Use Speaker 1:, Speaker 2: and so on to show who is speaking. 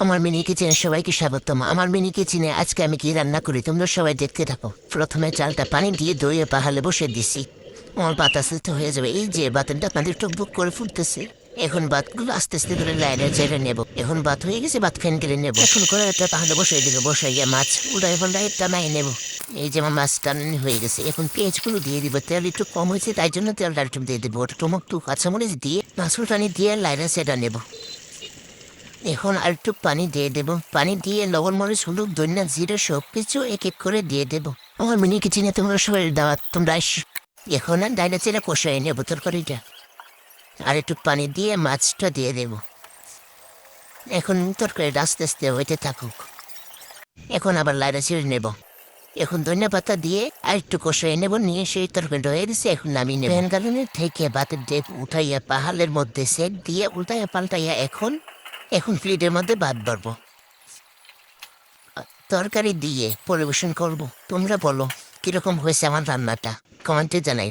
Speaker 1: আমার মিনি কিচেনে সবাইকে স্বাগতম। আমার মিনি কিচেনে আজকে আমি কি রান্না করি তোমরা সবাই দেখতে থাকো। প্রথমে চালটা পানি দিয়ে দইয়ে পাহালে বসে দিছি। আমার ভাত আস্তে আস্তে হয়ে যাবে। এই যে বাতনটা আপনাদের টুকবুক করে ফুটতেছে। এখন ভাতগুলো আস্তে আস্তে করে লাইনে চেড়ে নেব। এখন ভাত হয়ে গেছে, ভাত ফ্যান কেড়ে নেবো। এখন করে একটা পাহালে বসিয়ে দিব, বসাইয়া মাছ উল্টাই পাল্টাই একটা মাই নেব। এই যে আমার মাছ টানানি হয়ে গেছে, এখন পেঁয়াজগুলো দিয়ে দিব। তেল একটু কম হয়েছে তাই জন্য তেলটা একটু দিয়ে দেবো। ওটা টমেটো কাঁচামরিচ দিয়ে মাছগুলো টানি দিয়ে লাইনে চেড়ে নেব। এখন আর একটু পানি দিয়ে দেব। পানি দিয়ে লবণ মরিচ হলুদ ধনিয়া জিরে সব কিছু এক এক করে দিয়ে দেব। আমার মিনি কিচেনে তোমরা সবাই দাওয়াত, তোমরা এখন আর ডাইনা চেরা কষাই নেবো তরকারিটা। আর একটু পানি দিয়ে মাছটা দিয়ে দেব। এখন তরকারিটা আস্তে আস্তে হইতে থাকুক। এখন আবার লাইটা ছেড়ে নেব। এখন ধনিয়া পাতা দিয়ে আর একটু কষাই নেব, নিয়ে সেই তরকারিটা হয়ে গেছে। এখন নামিয়ে নেব। গালনের থেকে ভাতের ডেপ উঠাইয়া পাহাড়ের মধ্যে সেট দিয়ে উল্টাইয়া পাল্টাইয়া এখন এখন প্লেটের মধ্যে ভাত ভরবো, তরকারি দিয়ে পরিবেশন করব। তোমরা বলো কিরকম হয়েছে আমার রান্নাটা, কমেন্টে জানাই।